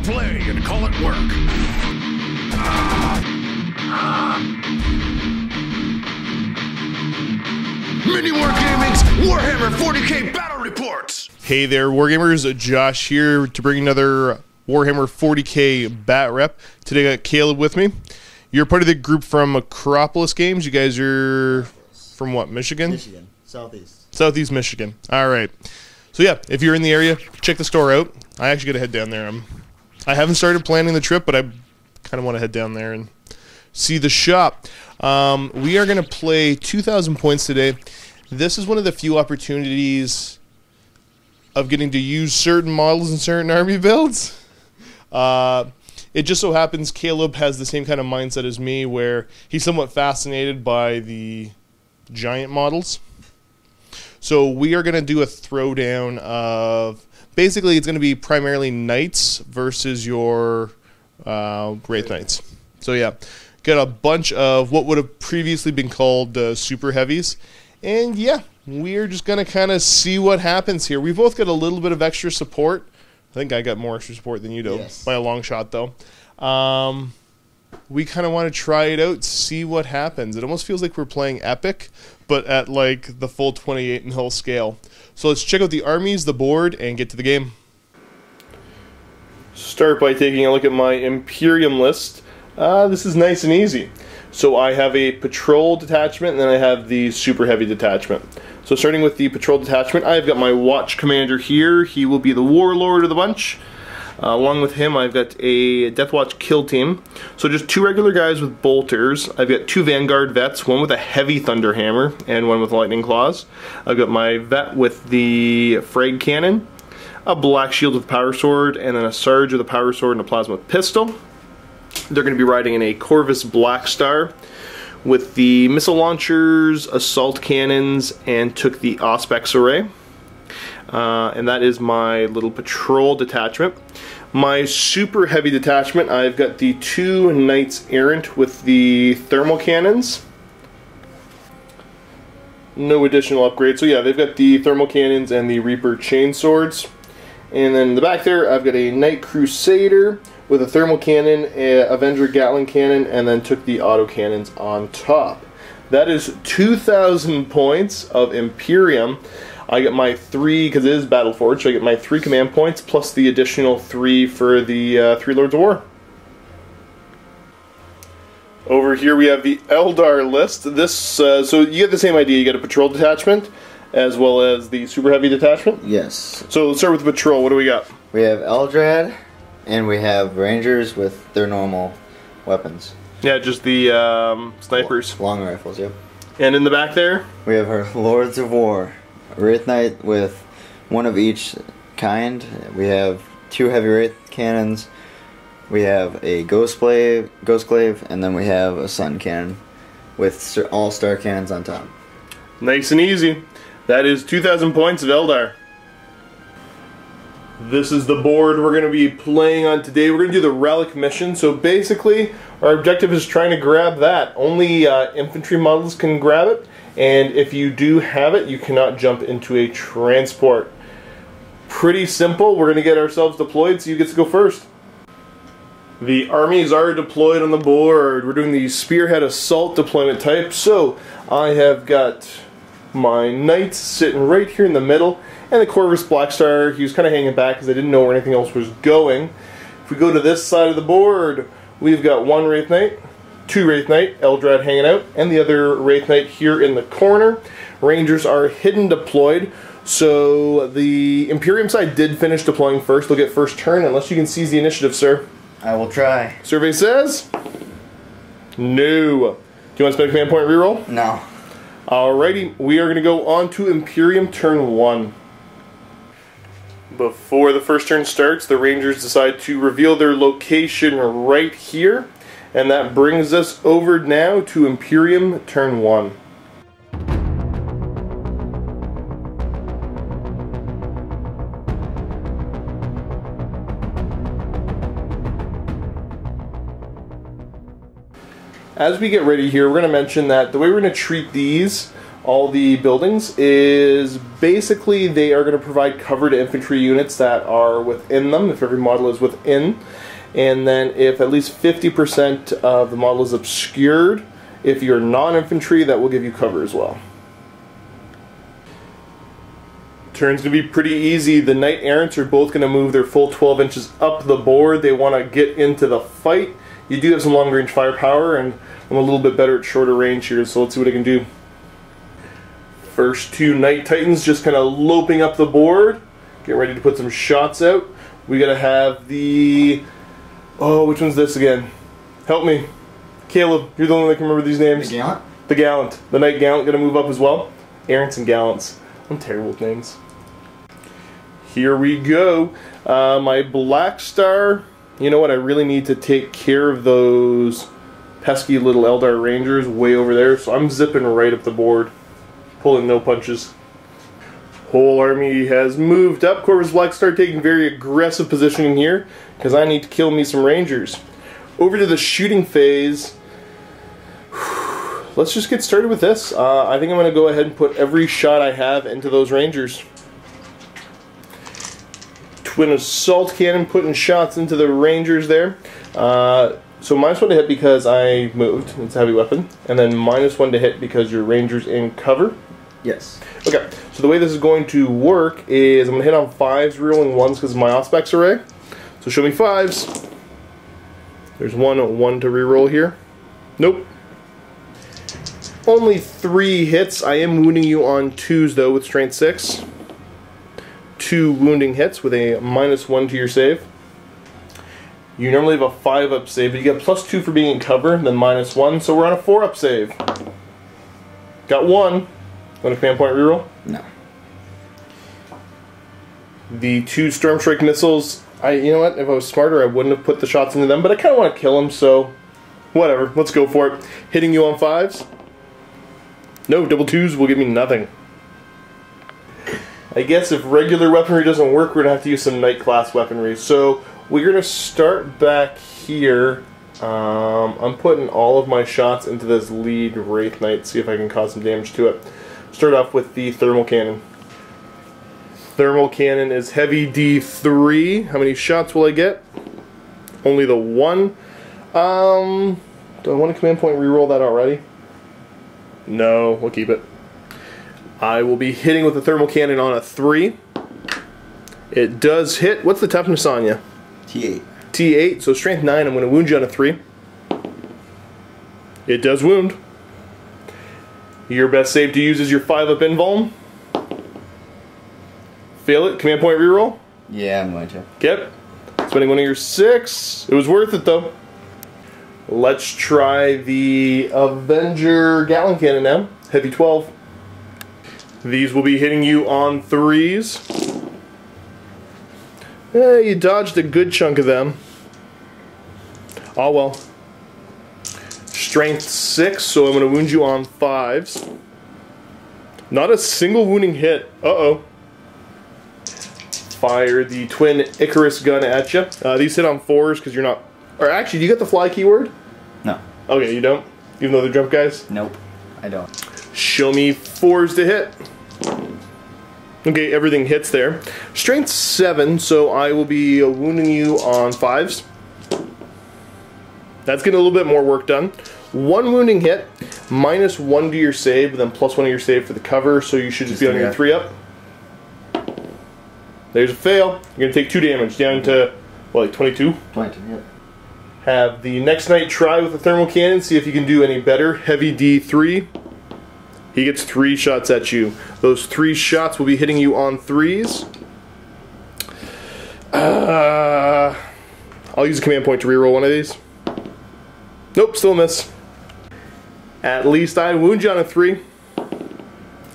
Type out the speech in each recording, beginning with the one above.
play and call it work. MiniWarGaming's Warhammer 40k Battle Reports! Hey there, Wargamers. Josh here to bring another Warhammer 40k Bat Rep. Today I got Caleb with me. You're part of the group from Acropolis Games. You guys are from what, Michigan? Michigan. Southeast. Southeast Michigan. All right. So yeah, if you're in the area, check the store out. I actually got to head down there. I haven't started planning the trip, but I kind of want to head down there and see the shop. We are going to play 2,000 points today. This is one of the few opportunities of getting to use certain models in certain army builds. It just so happens Caleb has the same kind of mindset as me, where he's somewhat fascinated by the giant models. So we are going to do a throwdown of, basically it's going to be primarily Knights versus your Wraithknights. So yeah, got a bunch of what would have previously been called super heavies. And yeah, we're just going to kind of see what happens here. We both got a little bit of extra support. I think I got more extra support than you do, yes, by a long shot though. We kind of want to try it out, see what happens. It almost feels like we're playing Epic, but at like the full 28-0 scale. So let's check out the armies, the board, and get to the game. Start by taking a look at my Imperium list. This is nice and easy. So I have a patrol detachment, and then I have the super heavy detachment. So starting with the patrol detachment, I've got my watch commander here. He will be the warlord of the bunch. Along with him, I've got a Deathwatch kill team. So just two regular guys with bolters. I've got two Vanguard vets, one with a heavy thunder hammer and one with lightning claws. I've got my vet with the frag cannon, a black shield with power sword, and then a sarge with a power sword and a plasma pistol. They're going to be riding in a Corvus Black Star with the missile launchers, assault cannons, and took the Auspex array. And that is my little patrol detachment. My super heavy detachment, I've got the two Knights Errant with the thermal cannons. No additional upgrades. So yeah, they've got the thermal cannons and the Reaper chain swords. And then in the back there, I've got a Knight Crusader with a thermal cannon, a Avenger Gatling cannon, and then took the autocannons on top. That is 2,000 points of Imperium. I get my 3, because it is Battleforged, so I get my 3 command points, plus the additional 3 for the 3 Lords of War. Over here we have the Eldar list. This, so you get the same idea, you get a patrol detachment, as well as the super heavy detachment? Yes. So let's start with the patrol, what do we got? We have Eldrad, and we have Rangers with their normal weapons. Yeah, just the snipers. Long rifles, yep. And in the back there? We have our Lords of War. Wraithknight with one of each kind. We have 2 heavy Wraith cannons. We have a Ghost Glaive, and then we have a Sun Cannon with all star cannons on top. Nice and easy. That is 2,000 points of Eldar. This is the board we're going to be playing on today. We're going to do the Relic mission. So basically, our objective is trying to grab that. Only infantry models can grab it. And if you do have it, you cannot jump into a transport. Pretty simple. We're going to get ourselves deployed, so you get to go first. The armies are deployed on the board. We're doing the Spearhead Assault deployment type. So I have got my Knights sitting right here in the middle, and the Corvus Black Star, he was kind of hanging back because I didn't know where anything else was going. If we go to this side of the board, we've got one Wraith Knight, 2 Wraith Knight, Eldrad hanging out, and the other Wraith Knight here in the corner. Rangers are hidden deployed, so the Imperium side did finish deploying first. They'll get first turn, unless you can seize the initiative, sir. I will try. Survey says no. Do you want to spend a command point reroll? No. Alrighty, we are going to go on to Imperium Turn 1. Before the first turn starts, the Rangers decide to reveal their location right here. And that brings us over now to Imperium Turn 1. As we get ready here, we're going to mention that the way we're going to treat these all the buildings is basically they are going to provide cover to infantry units that are within them, if every model is within. And then if at least 50% of the model is obscured, if you're non-infantry, that will give you cover as well. Turn's going to be pretty easy. The Knight Errants are both going to move their full 12 inches up the board. They want to get into the fight. You do have some long-range firepower, and I'm a little bit better at shorter range here, so let's see what I can do. First two Knight Titans just kind of loping up the board. Get ready to put some shots out. We got to have the... Oh, which one's this again? Help me. Caleb, you're the only one that can remember these names. The Gallant? The Gallant. The Knight Gallant going to move up as well. Errants and Gallants. I'm terrible with names. Here we go. My Black Star. You know what? I really need to take care of those pesky little Aeldari Rangers way over there. So I'm zipping right up the board. Pulling no punches. Whole army has moved up. Corvus Black Star taking very aggressive positioning here because I need to kill me some Rangers. Over to the shooting phase. Let's just get started with this. I think I'm going to go ahead and put every shot I have into those Rangers. Twin Assault Cannon putting shots into the Rangers there. So -1 to hit because I moved. It's a heavy weapon. And then -1 to hit because your Ranger's in cover. Yes. Okay, so the way this is going to work is I'm going to hit on 5s, rerolling 1s because of my Auspex array. So show me 5s. There's one to reroll here. Nope. Only 3 hits. I am wounding you on 2s though with strength 6. 2 wounding hits with a -1 to your save. You normally have a 5-up save, but you get +2 for being in cover, then -1, so we're on a 4-up save. Got 1. Want a command point reroll? No. The 2 Storm Strike missiles, you know what, if I was smarter I wouldn't have put the shots into them, but I kind of want to kill them, so whatever, let's go for it. Hitting you on 5s? No, double 2s will give me nothing. I guess if regular weaponry doesn't work, we're going to have to use some Knight class weaponry. So we're going to start back here. I'm putting all of my shots into this lead Wraith Knight, see if I can cause some damage to it. Start off with the Thermal Cannon. Thermal Cannon is heavy D3. How many shots will I get? Only the 1. Do I want to command point reroll that already? No, we'll keep it. I will be hitting with the Thermal Cannon on a 3. It does hit. What's the toughness on you? T8. T8, so strength 9. I'm going to wound you on a 3. It does wound. Your best save to use is your 5-up invuln. Fail it. Command point reroll. Yeah, I'm going to. Yep. Spending one of your 6. It was worth it though. Let's try the Avenger Gatling Cannon now. Heavy 12. These will be hitting you on 3s. You dodged a good chunk of them. Oh well. Strength 6, so I'm going to wound you on 5s. Not a single wounding hit. Uh-oh. Fire the Twin Icarus gun at you. These hit on 4s because you're not... Or actually, do you get the fly keyword? No. Okay, you don't? Even though they're jump guys? Nope. I don't. Show me 4s to hit. Okay, everything hits there. Strength 7, so I will be wounding you on 5s. That's getting a little bit more work done. 1 wounding hit, -1 to your save, and then +1 to your save for the cover, so you should just be on your 3-up. There's a fail. You're going to take 2 damage, down to, what, like 22? 22, yep. Have the next Knight try with the Thermal Cannon, see if you can do any better. Heavy D3. He gets 3 shots at you. Those 3 shots will be hitting you on 3s. I'll use a command point to reroll one of these. Nope, still a miss. At least I wound you on a 3.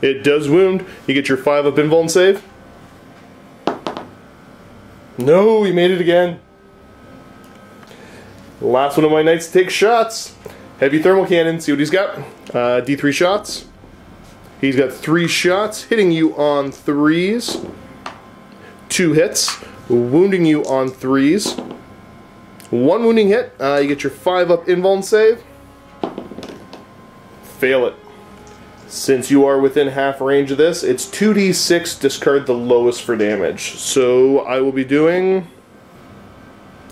It does wound. You get your 5-up invuln save. No, he made it again. Last one of my Knights to take shots. Heavy Thermal Cannon, see what he's got. D3 shots. He's got 3 shots, hitting you on 3s. 2 hits, wounding you on 3s. 1 wounding hit, you get your 5-up invuln save. Fail it. Since you are within half range of this, it's 2d6, discard the lowest for damage. So I will be doing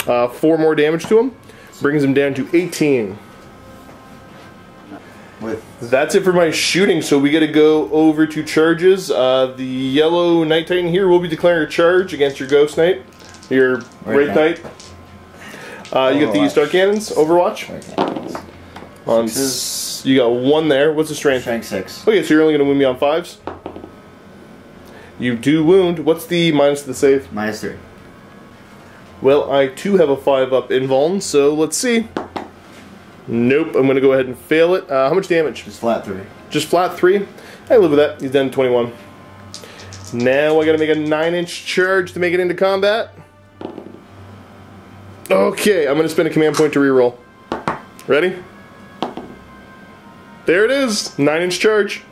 4 more damage to him. Brings him down to 18. That's it for my shooting, so we got to go over to charges. The yellow Knight Titan here will be declaring a charge against your Ghost Knight, your Wraith Knight. You got the Star Cannons, Overwatch. You got 1 there. What's the strength? Strength 6. Okay, so you're only going to wound me on 5s. You do wound. What's the minus to the save? -3. Well, I too have a 5-up invuln, so let's see. Nope, I'm going to go ahead and fail it. How much damage? Just flat 3. Just flat 3? I live with that. He's down to 21. Now I got to make a 9-inch charge to make it into combat. Okay, I'm going to spend a command point to reroll. Ready? There it is! 9-inch charge.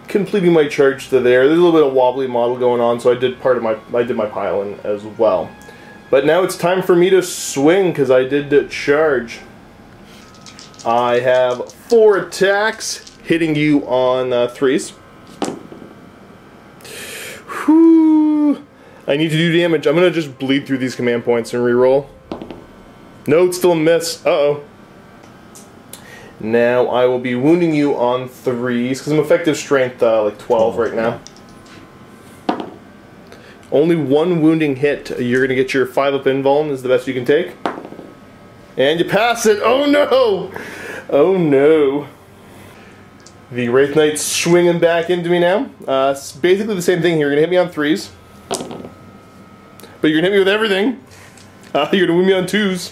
Completing my charge to there. There's a little bit of wobbly model going on, so I did my pile-in as well. But now it's time for me to swing, because I did the charge. I have 4 attacks, hitting you on 3s. Whew. I need to do damage. I'm going to just bleed through these command points and reroll. No, it's still a miss. Uh-oh. Now I will be wounding you on 3s, because I'm effective strength like 12 right now. Only 1 wounding hit. You're going to get your 5-up invuln, is the best you can take. And you pass it! Oh no! Oh no. The Wraith Knight's swinging back into me now. It's basically the same thing here. You're going to hit me on 3s. But you're going to hit me with everything. You're going to wound me on 2s.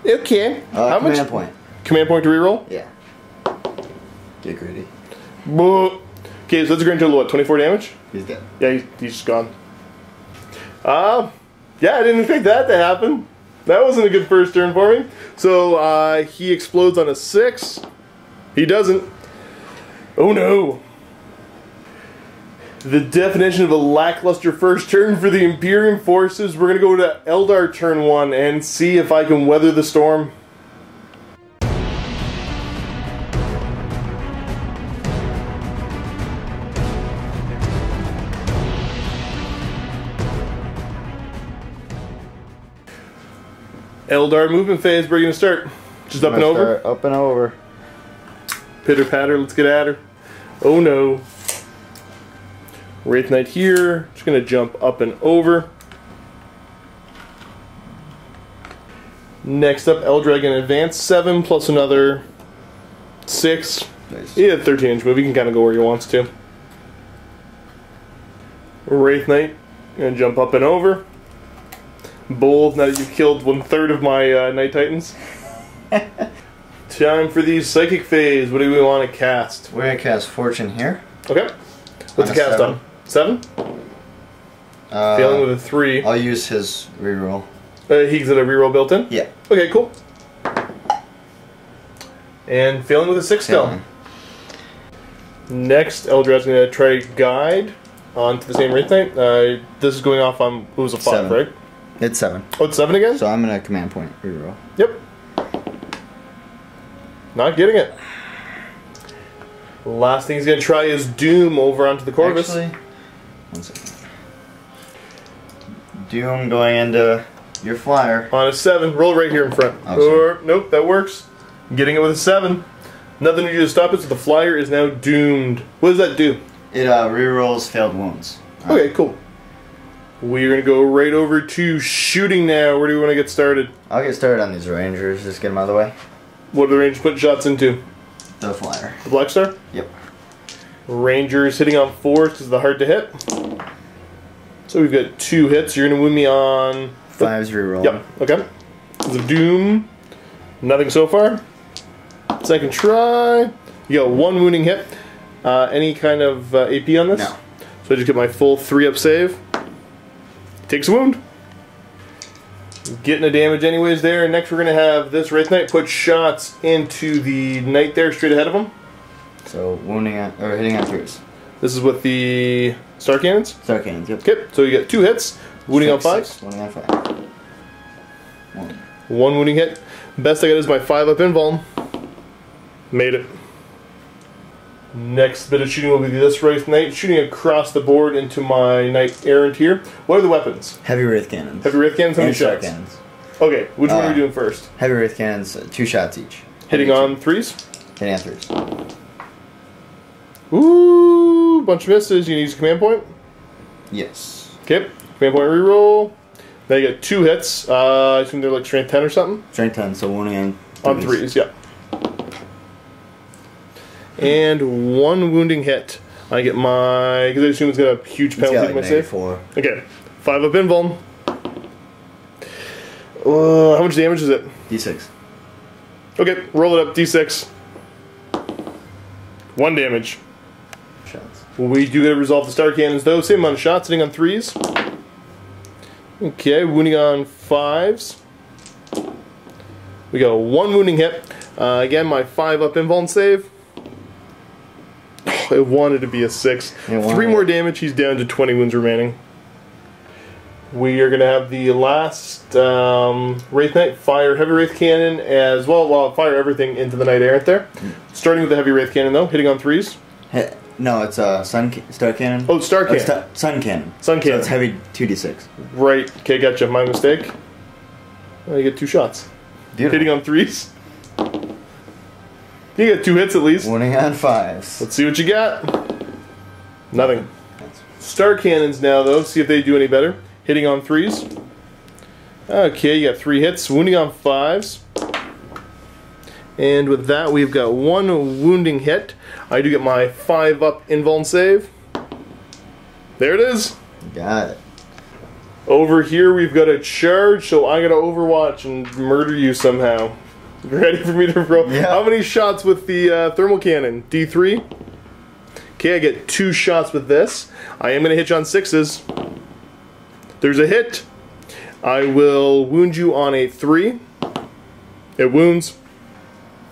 Okay. How much? Command point. Command point to reroll? Yeah. Get greedy. Okay, so that's a grand total of what, 24 damage? He's dead. Yeah, he's just gone. Yeah, I didn't expect that to happen. That wasn't a good first turn for me. So, he explodes on a 6. He doesn't. Oh no. The definition of a lackluster first turn for the Imperium forces. We're going to go to Eldar turn 1 and see if I can weather the storm. Eldar movement phase, we're going to start. Just up and over? Up and over. Pitter patter, let's get at her. Oh no. Wraith Knight here, just going to jump up and over. Next up, Eldragon advance 7 plus another 6. Nice. Yeah, 13-inch move, he can kind of go where he wants to. Wraith Knight, going to jump up and over. Bold, now that you've killed 1/3 of my Knight Titans. Time for the Psychic phase. What do we want to cast? We're going to cast Fortune here. Okay. What's the cast 7. on? 7? Failing with a 3. I'll use his reroll. He's got a reroll built in? Yeah. Okay, cool. And failing with a 6 still. Next, Eldrad's going to try Guide onto the same Wraith Knight. This is going off on, it was a 5, 7. right? It's 7. Oh, it's 7 again? So I'm going to command point reroll. Yep. Not getting it. Last thing he's going to try is Doom over onto the Corvus. Actually, 1 second. Doom going into your flyer. On a 7. Roll right here in front. Oh, Nope, that works. Getting it with a 7. Nothing to do to stop it, so the flyer is now doomed. What does that do? It rerolls failed wounds. Okay, cool. We're going to go right over to shooting now. Where do we want to get started? I'll get started on these Rangers. Just get them out of the way. What are the Rangers putting shots into? The flyer. The Black Star? Yep. Rangers hitting on 4s because they're hard to hit. So we've got 2 hits. You're going to win me on 5's reroll. Yep, okay. The Doom. Nothing so far. Second try. You got 1 wounding hit. Any kind of AP on this? No. So I just get my full 3-up save. Takes a wound. Getting a damage anyways there. Next we're going to have this Wraith Knight put shots into the Knight there straight ahead of him. So wounding at, or hitting on 3s. This is with the Star Cannons? Star Cannons, yep. Okay, so you get 2 hits. Wounding on 5s. Wounding on 5. 1. 1 wounding hit. Best I got is my 5-up invuln. Made it. Next bit of shooting will be this Wraith Knight, shooting across the board into my Knight Errant here. What are the weapons? Heavy Wraith Cannons. Heavy Wraith Cannons, how many Star shots? Cannons. Okay, which one are we doing first? Heavy Wraith Cannons, 2 shots each. Hitting on 3s? Hitting on 3s. Ooh, bunch of misses. You need to use a command point? Yes. Okay, command point reroll. Now you get 2 hits. I assume they're like strength 10 or something? Strength 10, so wounding on 3s, yeah. And 1 wounding hit. I get my... Because I assume it's got a huge penalty to my save. 4. Okay. 5 up invuln. How much damage is it? D6. Okay, roll it up. D6. 1 damage. Shots. We do get to resolve the star cannons though. Same amount of shots, hitting on 3s. Okay, wounding on 5s. We got a 1 wounding hit. Again, my 5 up invuln save. It wanted to be a 6. 3 more damage, he's down to 20 wounds remaining. We are going to have the last Wraith Knight fire Heavy Wraith Cannon as well. Well, fire everything into the Knight Errant there. Starting with the Heavy Wraith Cannon though, hitting on 3s. No, it's Star Cannon. Oh, Star Cannon. Sun Cannon. Sun Cannon. So it's heavy 2d6. Right, okay, gotcha. My mistake. Well, you get 2 shots. Beautiful. Hitting on 3s. You get 2 hits at least. Wounding on 5s. Let's see what you got. Nothing. Star Cannons now though, see if they do any better. Hitting on 3s. Okay, you got 3 hits. Wounding on 5s. And with that, we've got 1 wounding hit. I do get my 5 up invuln save. There it is. Got it. Over here, we've got a charge, so I gotta overwatch and murder you somehow. You ready for me to roll? Yeah. How many shots with the thermal cannon? D3? Okay, I get 2 shots with this. I am gonna hit you on 6s. There's a hit. I will wound you on a 3. It wounds.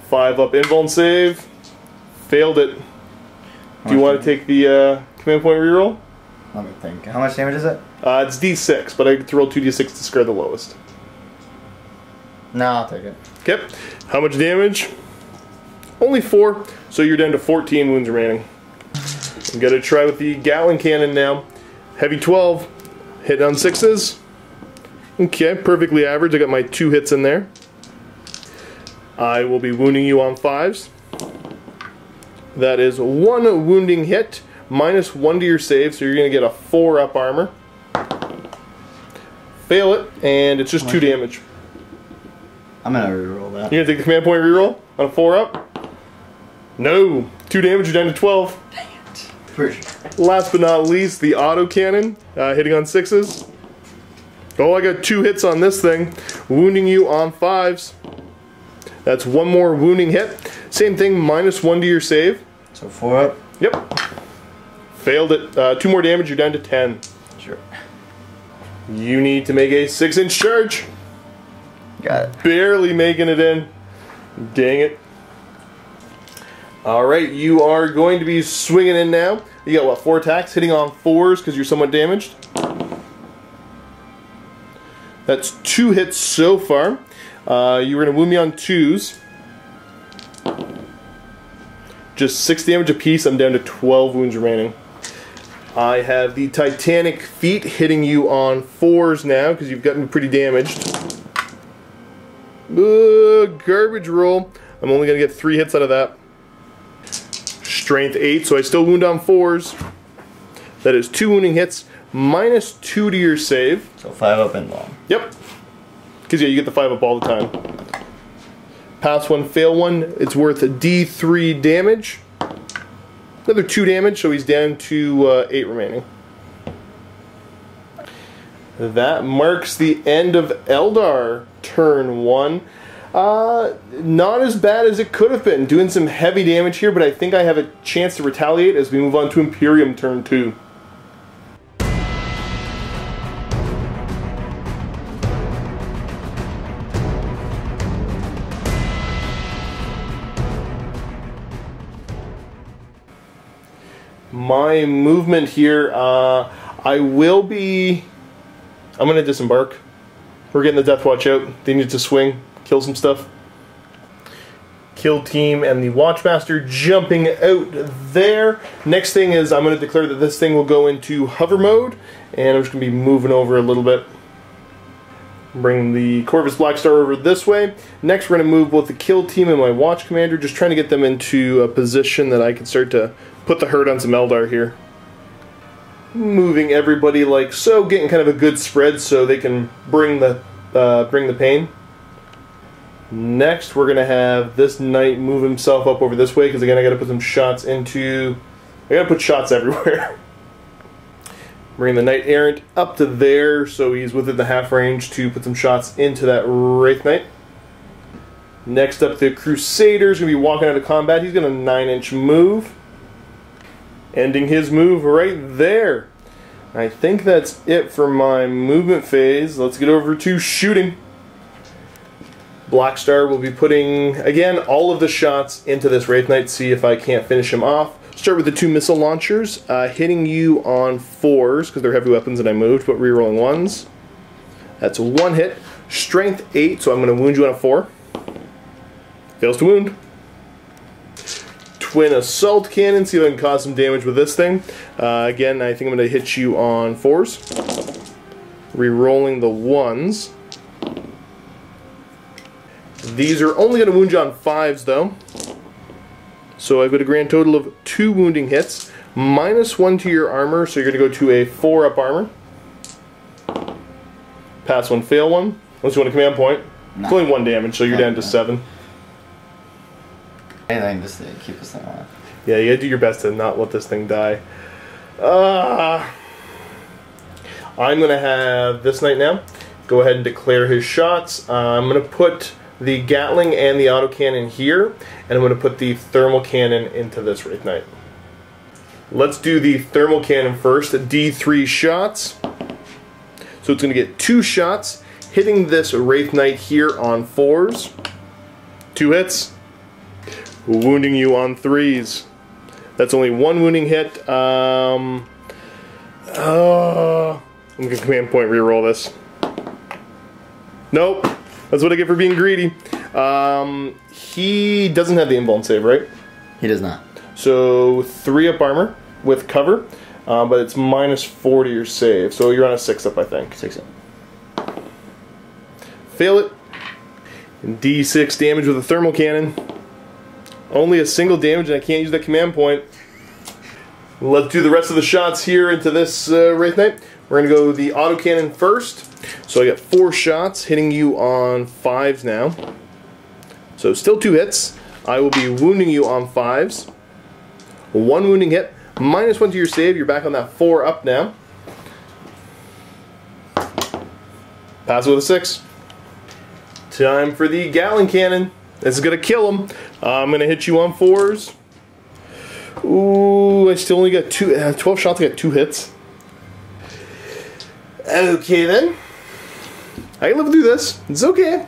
5 up invuln save. Failed it. Do you want to take the command point reroll? Let me think. How much damage is it? It's D6, but I get to roll 2D6 to scare the lowest. No, I'll take it. Okay. How much damage? Only 4, so you're down to 14 wounds remaining. I'm going to try with the Gatling Cannon now. Heavy 12. Hit on 6s. Okay, perfectly average. I got my 2 hits in there. I will be wounding you on 5s. That is 1 wounding hit, minus 1 to your save, so you're going to get a 4 up armor. Fail it, and it's just 2 damage. I'm going to reroll that. You're going to take the command point reroll on a 4 up? No. 2 damage, you're down to 12. Dang it. For sure. Last but not least, the Autocannon, hitting on 6s. Oh, I got 2 hits on this thing. Wounding you on 5s. That's 1 more wounding hit. Same thing, minus 1 to your save. So 4 up? Yep. Failed it. 2 more damage, you're down to 10. Sure. You need to make a 6-inch charge. Got it. Barely making it in. Dang it. Alright, you are going to be swinging in now. You got what, 4 attacks? Hitting on 4s because you're somewhat damaged. That's 2 hits so far. You were going to wound me on 2s. Just 6 damage apiece. I'm down to 12 wounds remaining. I have the Titanic Feet hitting you on 4s now because you've gotten pretty damaged. Garbage roll. I'm only going to get 3 hits out of that. Strength 8, so I still wound on 4s. That is 2 wounding hits, minus 2 to your save. So 5 up and long. Yep. Because yeah, you get the 5 up all the time. Pass 1, fail 1. It's worth a D3 damage. Another 2 damage, so he's down to 8 remaining. That marks the end of Eldar turn 1. Not as bad as it could have been. Doing some heavy damage here, but I think I have a chance to retaliate as we move on to Imperium turn 2. My movement here, I'm going to disembark. We're getting the Deathwatch out. They need to swing, kill some stuff. Kill team and the Watchmaster jumping out there. Next thing is I'm going to declare that this thing will go into hover mode, and I'm just going to be moving over a little bit. Bring the Corvus Blackstar over this way. Next we're going to move both the kill team and my watch commander, just trying to get them into a position that I can start to put the hurt on some Aeldari here. Moving everybody like so, getting kind of a good spread so they can bring the pain. Next, we're going to have this knight move himself up over this way, because again, I got to put some shots into... I got to put shots everywhere. Bring the knight errant up to there, so he's within the half range to put some shots into that Wraith Knight. Next up, the Crusader's going to be walking out of combat. He's going to 9-inch move. Ending his move right there. I think that's it for my movement phase. Let's get over to shooting. Blackstar will be putting, again, all of the shots into this Wraith Knight, see if I can't finish him off. Start with the 2 missile launchers, hitting you on 4s, because they're heavy weapons and I moved, but rerolling 1s. That's 1 hit. Strength 8, so I'm going to wound you on a 4. Fails to wound. Twin assault cannon, see if I can cause some damage with this thing. Again, I think I'm going to hit you on 4s. Rerolling the 1s. These are only going to wound you on 5s though. So I've got a grand total of 2 wounding hits. -1 to your armor, so you're going to go to a 4-up armor. Pass 1, fail 1. Unless you want a command point. No. It's only 1 damage, so you're down to 7. Anything just to keep this thing alive. Yeah, you gotta do your best to not let this thing die. I'm going to have this knight now go ahead and declare his shots. I'm going to put the Gatling and the Autocannon here, and I'm going to put the Thermal Cannon into this Wraith Knight. Let's do the Thermal Cannon first. D3 shots. So it's going to get 2 shots, hitting this Wraith Knight here on 4s. 2 hits. Wounding you on 3s. That's only 1 wounding hit. I'm going to command point reroll this. Nope. That's what I get for being greedy. He doesn't have the invuln save, right? He does not. So 3-up armor with cover, but it's -4 to your save. So you're on a 6-up, I think. 6-up. Fail it. And D6 damage with a thermal cannon. Only a single damage, and I can't use that command point. Let's do the rest of the shots here into this Wraith Knight. We're going to go the Autocannon first. So I got 4 shots, hitting you on 5s now. So still 2 hits. I will be wounding you on 5s. 1 wounding hit. -1 to your save. You're back on that 4-up now. Pass with a 6. Time for the Gatling Cannon. This is going to kill him. I'm going to hit you on 4s. Ooh, I still only got 12 shots. I got 2 hits. Okay then. I can live through this. It's okay.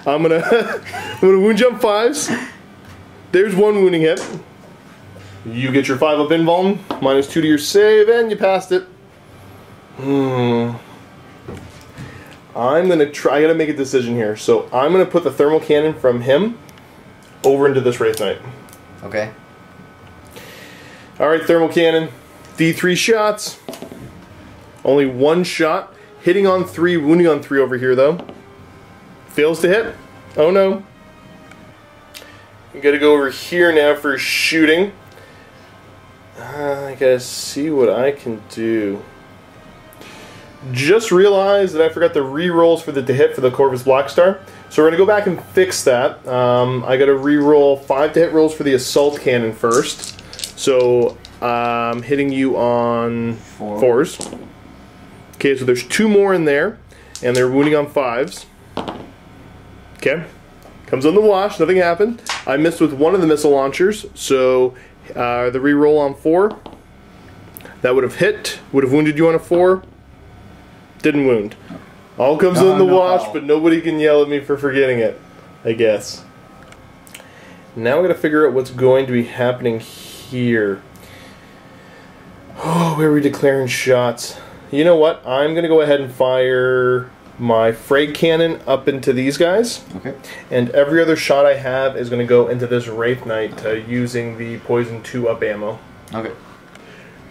I'm gonna wound you on 5s. There's 1 wounding hit. You get your 5-up invuln, -2 to your save, and you passed it. I'm gonna try. I gotta make a decision here. So I'm gonna put the thermal cannon from him over into this Wraith Knight. Okay. All right, thermal cannon. D3 shots. Only 1 shot. Hitting on 3, wounding on 3 over here though. Fails to hit. Oh no. You gotta go over here now for shooting. I gotta see what I can do. Just realized that I forgot the re-rolls for the to hit for the Corvus Blackstar. So we're gonna go back and fix that. I gotta re-roll 5 to hit rolls for the assault cannon first. So I'm hitting you on 4s. Okay, so there's 2 more in there, and they're wounding on 5s. Okay, comes on the wash, nothing happened. I missed with 1 of the missile launchers, so the re-roll on 4, that would have hit, would have wounded you on a 4, didn't wound. All comes on the wash, but nobody can yell at me for forgetting it, I guess. Now we gotta figure out what's going to be happening here. Oh, where are we declaring shots? You know what? I'm going to go ahead and fire my frag cannon up into these guys. Okay. And every other shot I have is going to go into this Wraith Knight using the poison 2 up ammo. Okay.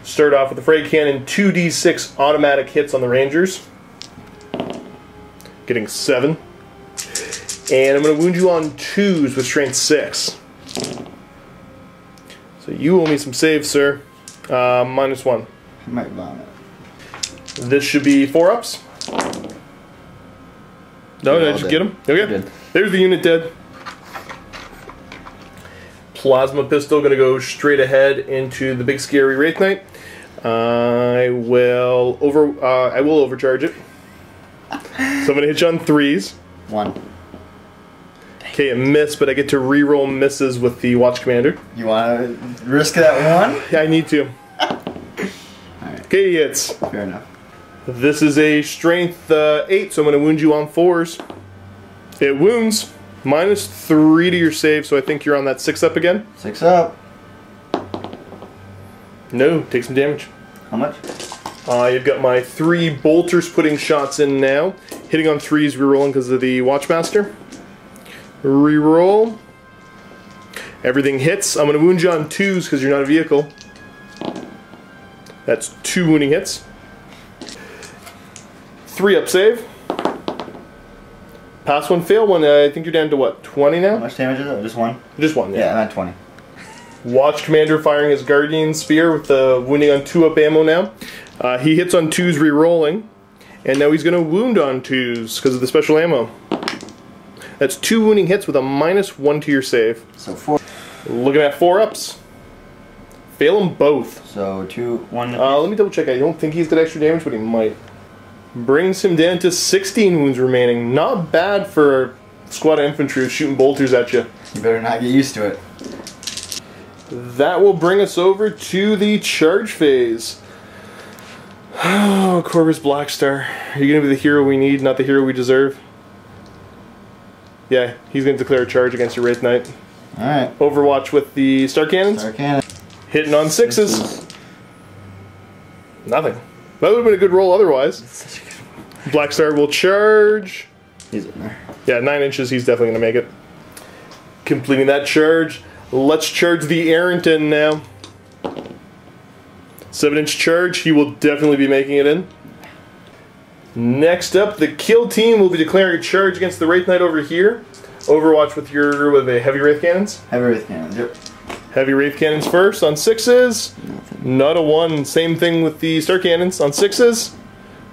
Start off with the frag cannon, 2d6 automatic hits on the Rangers. Getting 7. And I'm going to wound you on 2s with strength 6. So you owe me some saves, sir. -1. I might vomit. This should be 4-ups. No, did I just get him? Okay. There's the unit dead. Plasma pistol going to go straight ahead into the big scary Wraith Knight. I will overcharge it. So I'm going to hit you on 3s. 1. Okay, it missed, but I get to re-roll misses with the Watch Commander. You want to risk that 1? Yeah, I need to. Alright. Okay, hits. Fair enough. This is a strength 8, so I'm going to wound you on 4s. It wounds. -3 to your save, so I think you're on that 6-up again. 6 up. No, take some damage. How much? You've got my 3 bolters putting shots in now. Hitting on 3s, rerolling because of the Watchmaster. Reroll. Everything hits. I'm going to wound you on 2s because you're not a vehicle. That's 2 wounding hits. 3-up save. Pass 1, fail 1. I think you're down to what, 20 now? How much damage is it? Just 1? Just 1, yeah. Yeah, I'm at 20. Watch Commander firing his Guardian Spear with the wounding on 2-up ammo now. He hits on 2s re-rolling, and now he's going to wound on 2s because of the special ammo. That's 2 wounding hits with a -1 to your save. So 4. Looking at 4-ups. Fail them both. So 2, 1. Let me double check. I don't think he's got extra damage, but he might. Brings him down to 16 wounds remaining. Not bad for a squad of infantry who's shooting bolters at you. You better not get used to it. That will bring us over to the charge phase. Oh, Corvus Blackstar. Are you going to be the hero we need, not the hero we deserve? Yeah, he's going to declare a charge against your Wraith Knight. Alright. Overwatch with the Star Cannons. Star Cannon. Hitting on 6s. Nothing. That would have been a good roll otherwise. Blackstar will charge. He's in there. Yeah, 9 inches, he's definitely going to make it. Completing that charge. Let's charge the Errant in now. 7-inch charge, he will definitely be making it in. Next up, the kill team will be declaring a charge against the Wraith Knight over here. Overwatch with the heavy Wraith Cannons. Heavy Wraith Cannons, yep. Heavy Wraith Cannons first on 6s. Nothing. Not a 1. Same thing with the Star Cannons on 6s.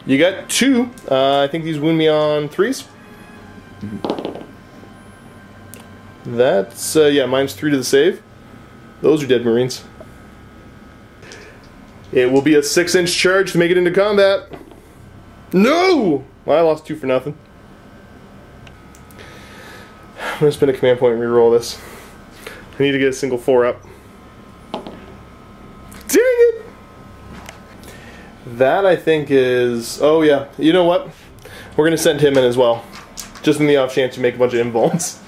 You got 2. I think these wound me on 3s. That's, yeah, -3 to the save. Those are dead Marines. It will be a 6-inch charge to make it into combat. No! Well, I lost 2 for nothing. I'm going to spend a command point and reroll this. I need to get a single 4-up. Dang it! That, I think, is... Oh, yeah. You know what? We're going to send him in as well. Just in the off chance you make a bunch of invulns.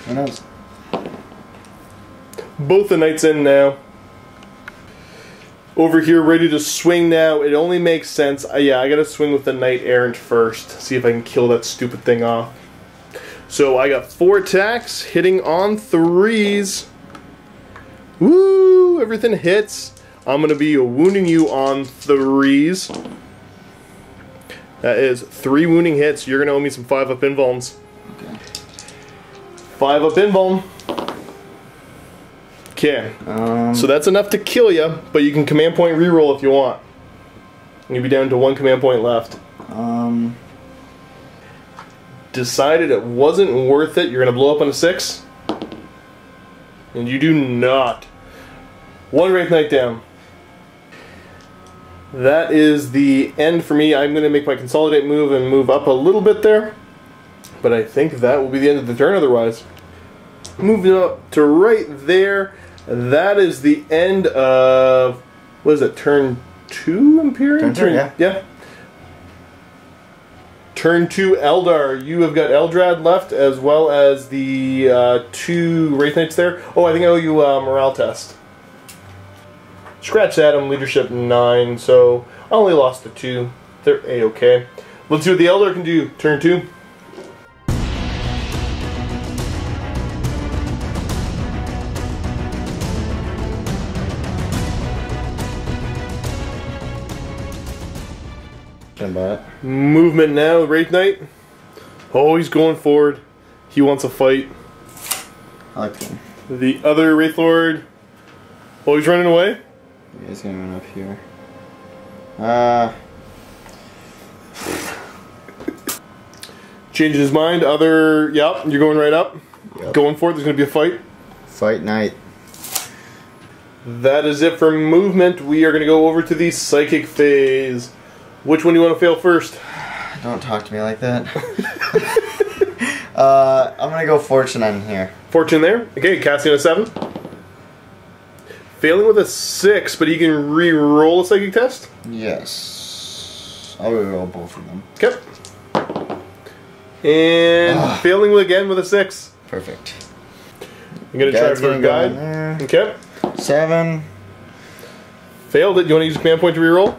Who knows? Both the Knights in now. Over here, ready to swing now. It only makes sense. Yeah, I got to swing with the Knight Errant first. See if I can kill that stupid thing off. So I got 4 attacks, hitting on 3s. Woo! Everything hits. I'm going to be wounding you on 3s. That is 3 wounding hits. You're going to owe me some 5-up invulns. Okay. 5-up invuln. Okay. So that's enough to kill you, but you can command point reroll if you want. And you'll be down to 1 command point left. Decided it wasn't worth it. You're going to blow up on a 6. And you do not. 1 Wraith Knight down. That is the end for me. I'm going to make my consolidate move and move up a little bit there. But I think that will be the end of the turn otherwise. Moving up to right there. That is the end of... What is it? Turn 2 Imperium? Turn 2, yeah. Yeah. Turn 2 Eldar. You have got Eldrad left as well as the 2 Wraith Knights there. Oh, I think I owe you a morale test. Scratch that, I'm leadership 9, so I only lost the 2. They're A-okay. Let's see what the Eldar can do. Turn 2. Movement now, Wraith Knight. Oh, he's going forward. He wants a fight. I like him. The other Wraith Lord. Oh, he's running away. Yeah, he's gonna run up here. Changes his mind. Other, yep, you're going right up. Yep. Going for it. There's gonna be a fight. Fight Knight. That is it for movement. We are gonna go over to the psychic phase. Which one do you want to fail first? Don't talk to me like that. I'm gonna go Fortune on here. Fortune there. Okay, casting a 7. Failing with a 6, but he can re-roll a psychic test? Yes. I'll re-roll both of them. Okay. And failing again with a 6. Perfect. I'm gonna try for a guide. Okay. 7. Failed it. You want to use a command point to re-roll?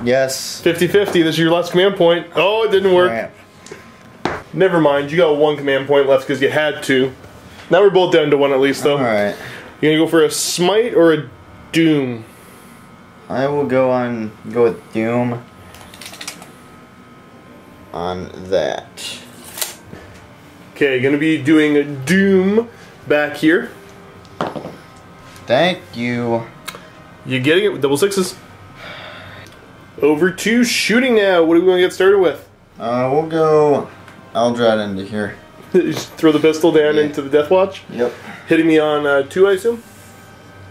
Yes. 50-50. This is your last command point. Oh, it didn't work. Crap. Never mind. You got 1 command point left because you had to. Now we're both down to 1 at least, though. Alright. You gonna go for a smite or a doom? I will go with Doom on that. Okay, gonna be doing a doom back here. Thank you. You getting it with double 6s. Over to shooting now. What are we gonna get started with? We'll go Eldred into here. Just throw the pistol down into the Deathwatch. Yep. Hitting me on 2, I assume?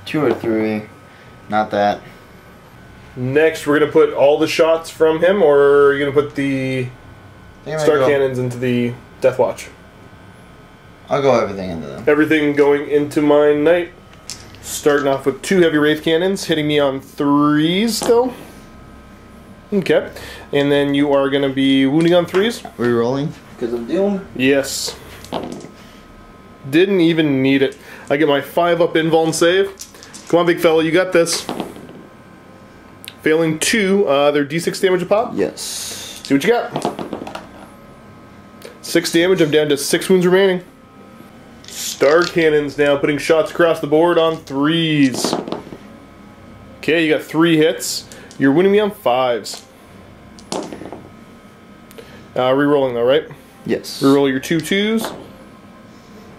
2 or 3. Not that. Next, we're gonna put all the shots from him, or are you gonna put the star cannons into the Deathwatch? I'll go everything into them. Everything going into my knight. Starting off with 2 heavy wraith cannons, hitting me on 3s still. Okay. And then you are gonna be wounding on 3s. Rerolling? Because of Doom? Yes. Didn't even need it. I get my 5-up invuln save. Come on, big fella, you got this. Failing 2, they're d6 damage a pop. Yes. See what you got. 6 damage, I'm down to 6 wounds remaining. Star cannons now, putting shots across the board on 3s. Okay, you got 3 hits. You're winning me on 5s. Rerolling though, right? Yes. Reroll your 2 2s.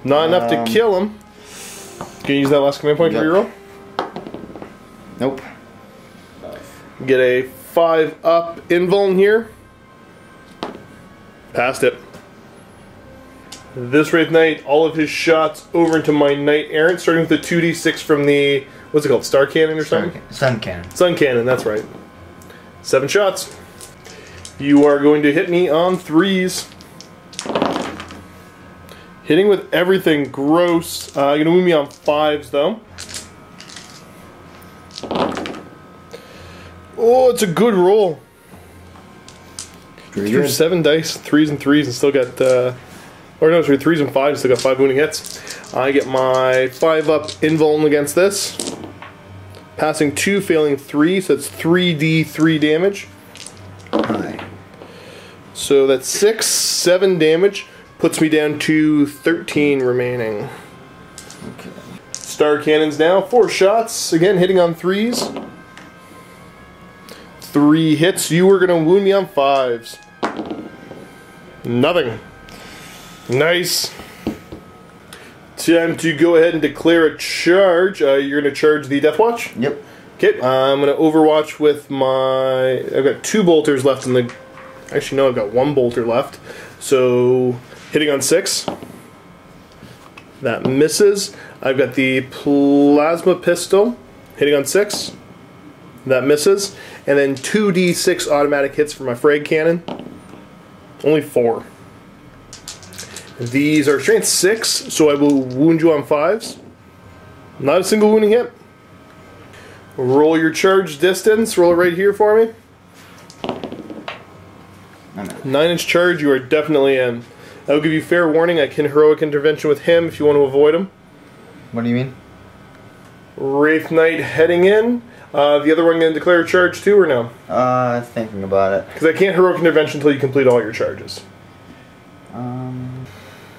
Not enough to kill him. Can you use that last command point to reroll? Nope. Get a 5-up invuln here. Passed it. This Wraith Knight, all of his shots over into my Knight Errant, starting with the 2d6 from the, what's it called, Star Cannon or something? Sun Cannon. Sun Cannon, that's right. 7 shots. You are going to hit me on 3s. Hitting with everything, gross. You're going to wound me on 5s, though. Oh, it's a good roll. Pretty Threw good. 7 dice, 3s and 3s, and still got, or no, sorry, 3s and 5s, and still got 5 wounding hits. I get my 5-up invuln against this. Passing 2, failing 3, so that's 3d3 damage. Hi. So that's 6, 7 damage. Puts me down to 13 remaining. Okay. Star cannons now, 4 shots. Again, hitting on 3s. 3 hits. You were going to wound me on 5s. Nothing. Nice. Time to go ahead and declare a charge. You're going to charge the Deathwatch? Yep. Okay, I'm going to overwatch with my... I've got 2 bolters left in the... Actually, no, I've got 1 bolter left. So, hitting on 6. That misses. I've got the plasma pistol. Hitting on 6. That misses. And then 2d6 automatic hits for my frag cannon. Only 4. These are strength 6, so I will wound you on 5s. Not a single wounding hit. Roll your charge distance. Roll it right here for me. 9-inch charge, you are definitely in. I will give you fair warning. I can heroic intervention with him if you want to avoid him. What do you mean? Wraith Knight heading in. The other one going to declare a charge too, or no? Thinking about it. Because I can't heroic intervention until you complete all your charges.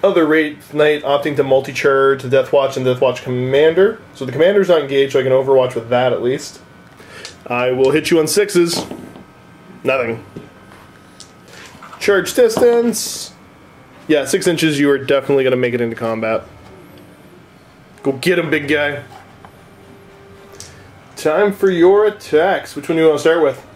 Other Wraith Knight opting to multi-charge the Deathwatch and Deathwatch Commander. So the Commander's not engaged, so I can overwatch with that at least. I will hit you on 6s. Nothing. Charge distance. Yeah, 6 inches, you are definitely going to make it into combat. Go get him, big guy. Time for your attacks. Which one do you want to start with?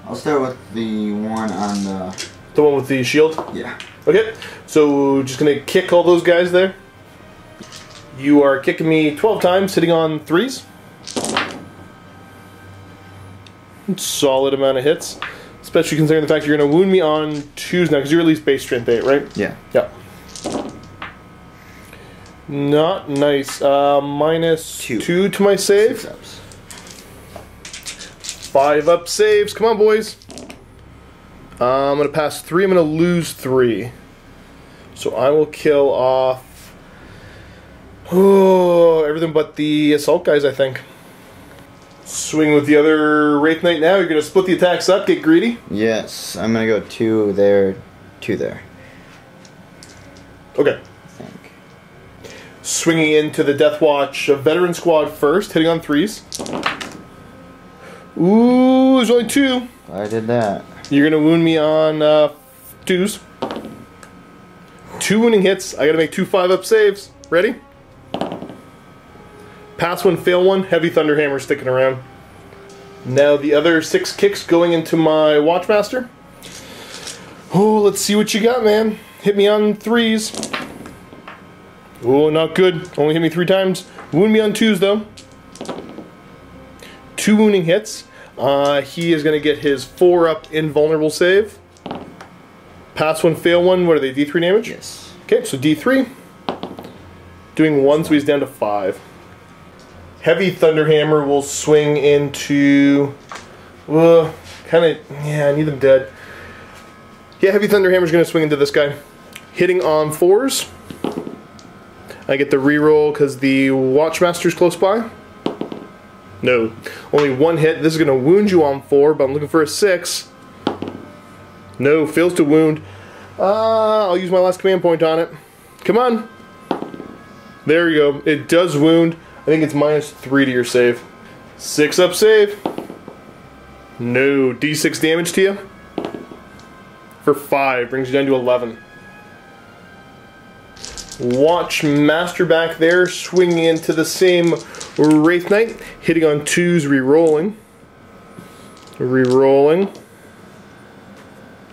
I'll start with the one on the... The one with the shield? Yeah. Okay, so just going to kick all those guys there. You are kicking me 12 times, hitting on 3s. Solid amount of hits. Especially considering the fact you're going to wound me on 2s now, because you're at least base strength 8, right? Yeah. Yep. Not nice. Minus 2 to my save. 6 ups. 5 up saves. Come on, boys. I'm going to pass 3. I'm going to lose 3. So I will kill off everything but the assault guys, I think. Swing with the other Wraith Knight now. You're going to split the attacks up, get greedy. Yes, I'm going to go 2 there, 2 there. Okay. I think. Swinging into the Deathwatch veteran squad first, hitting on 3s. Ooh, there's only 2. I did that. You're going to wound me on 2s. 2 wounding hits. I got to make 2 5-up saves. Ready? Pass 1, fail 1. Heavy Thunderhammer sticking around. Now the other 6 kicks going into my Watchmaster. Oh, let's see what you got, man. Hit me on 3s. Oh, not good. Only hit me 3 times. Wound me on 2s, though. 2 wounding hits. He is going to get his 4-up invulnerable save. Pass 1, fail 1. What are they, D3 damage? Yes. Okay, so D3. Doing 1, so he's down to 5. Heavy Thunderhammer will swing into... I need them dead. Yeah, Heavy Thunderhammer's going to swing into this guy. Hitting on 4s. I get the reroll because the Watchmaster's close by. No. Only 1 hit. This is going to wound you on 4, but I'm looking for a 6. No, fails to wound. I'll use my last command point on it. Come on. There you go. It does wound. I think it's minus 3 to your save. 6-up save. No. D6 damage to you. For 5. Brings you down to 11. Watchmaster back there. Swinging into the same Wraith Knight. Hitting on 2s, re-rolling. Re-rolling.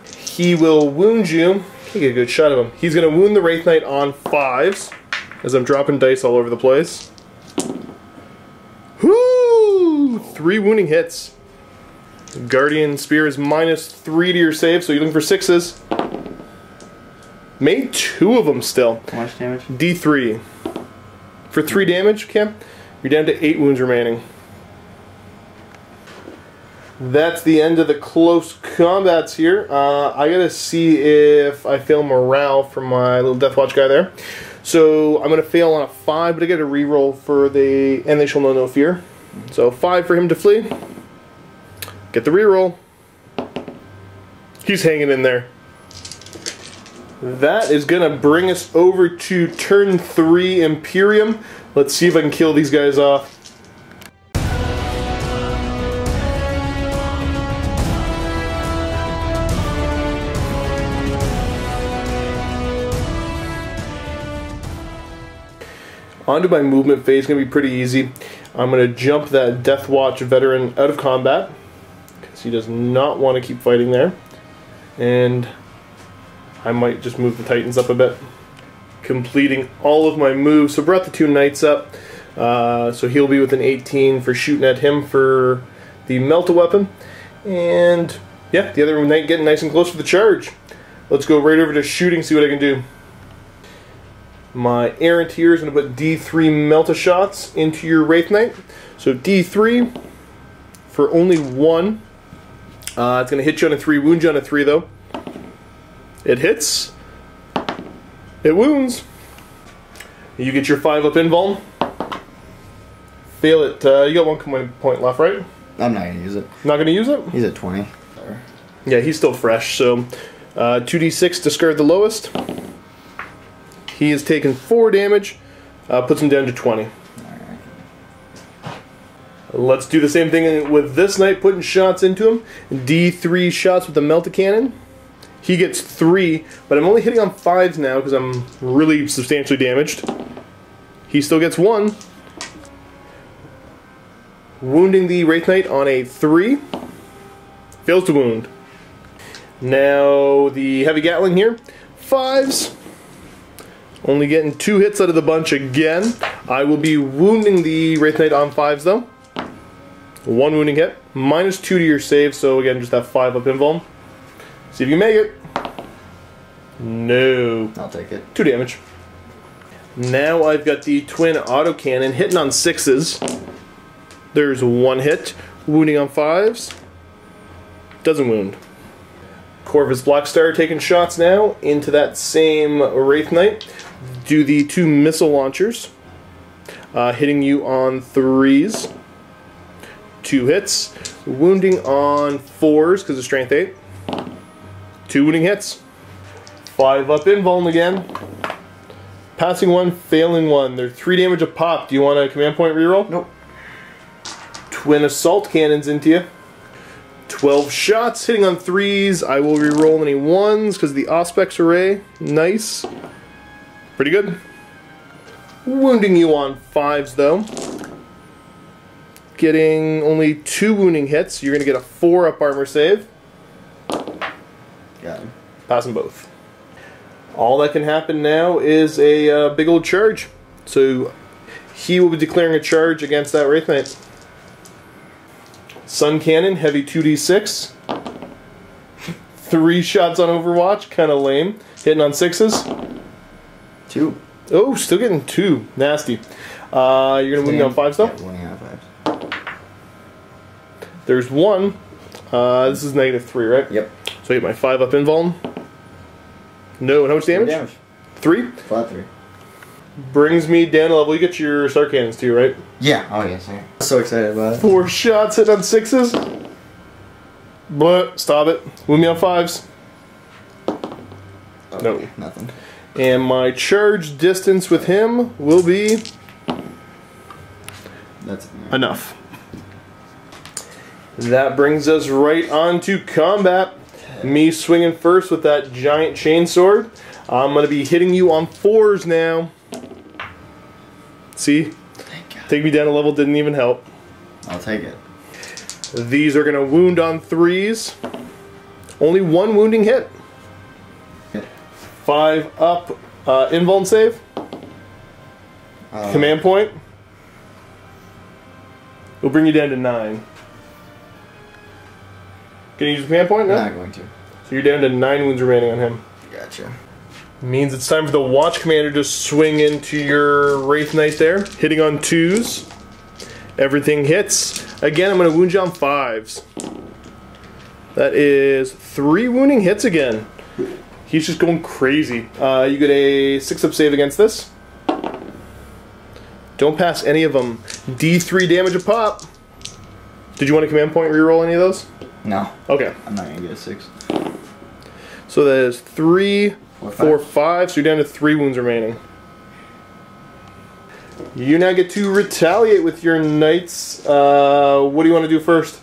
He will wound you. Can't get a good shot of him. He's going to wound the Wraith Knight on 5s. As I'm dropping dice all over the place. Whoo! 3 wounding hits. Guardian Spear is minus 3 to your save, so you're looking for 6s. Made 2 of them still. How much damage? D3. For 3 damage, Cam, you're down to 8 wounds remaining. That's the end of the close combats here. I gotta see if I fail morale from my little Deathwatch guy there. So I'm gonna fail on a 5, but I get a reroll for the and they shall know no fear. So 5 for him to flee. Get the reroll. He's hanging in there. That is gonna bring us over to turn 3 Imperium. Let's see if I can kill these guys off. Onto my movement phase, going to be pretty easy. I'm going to jump that Deathwatch veteran out of combat, because he does not want to keep fighting there. And I might just move the Titans up a bit, completing all of my moves. So brought the 2 Knights up, so he'll be with an 18 for shooting at him for the Melt-A-Weapon. And yeah, the other Knight getting nice and close for the charge. Let's go right over to shooting, see what I can do. My Errant here is going to put D3 Melt-A-Shots into your Wraith Knight. So D3 for only 1. It's going to hit you on a 3, wound you on a 3 though. It hits. It wounds. You get your 5-up invuln. Fail it. You got 1 command point left, right? I'm not gonna use it. Not going to use it? He's at 20. Yeah, he's still fresh, so 2d6, discard the lowest. He has taken 4 damage, puts him down to 20. Let's do the same thing with this knight, putting shots into him. D3 shots with the Autocannon. He gets 3, but I'm only hitting on 5s now because I'm really substantially damaged. He still gets 1. Wounding the Wraith Knight on a 3. Fails to wound. Now the Heavy Gatling here. 5s. Only getting 2 hits out of the bunch again. I will be wounding the Wraith Knight on 5s though. 1 wounding hit. -2 to your save, so again, just have 5 up invuln. See if you make it. No. I'll take it. 2 damage. Now I've got the twin autocannon hitting on 6s. There's 1 hit. Wounding on 5s. Doesn't wound. Corvus Blackstar taking shots now into that same Wraith Knight. Do the 2 missile launchers. Hitting you on 3s. 2 hits. Wounding on 4s because of strength 8. 2 wounding hits. 5 up invuln again. Passing 1, failing 1. They're 3 damage a pop. Do you want a command point reroll? Nope. Twin assault cannons into you. 12 shots, hitting on 3s. I will reroll any 1s because of the Auspex array. Nice. Pretty good. Wounding you on 5s though. Getting only 2 wounding hits. You're going to get a 4 up armor save. Got him. Pass them both. All that can happen now is a big old charge. So he will be declaring a charge against that Wraith Knight. Sun Cannon, heavy 2d6. 3 shots on Overwatch, kind of lame. Hitting on 6s. 2. Oh, still getting 2. Nasty. You're going to wound me on 5s though? Yeah, wounding on 5s. There's 1. This is -3, right? Yep. So I get my 5 up invuln. No, and how much damage? 3? Flat 3. Brings me down a level. You get your Star Cannons too, right? Yeah. Oh, yes, sir. So excited about it. 4 shots hit on 6s. But stop it. Wound me on 5s. Oh, No. Nothing. And my charge distance with him will be That's enough. That brings us right on to combat. Me swinging first with that giant chainsword. I'm going to be hitting you on 4s now. See? Thank God. Take me down a level didn't even help. I'll take it. These are going to wound on 3s. Only 1 wounding hit. Okay. 5 up invuln save. Command point. We'll bring you down to 9. Can you use a command point now? Not going to. So you're down to 9 wounds remaining on him. Gotcha. Means it's time for the Watch Commander to swing into your Wraith Knight there. Hitting on 2s. Everything hits. Again, I'm going to wound you on 5s. That is 3 wounding hits again. He's just going crazy. You get a 6 up save against this. Don't pass any of them. D3 damage a pop. Did you want a command point reroll any of those? No. Okay. I'm not going to get a 6. So that is 3, 4, 5. 5. So you're down to 3 wounds remaining. You now get to retaliate with your knights. What do you want to do first?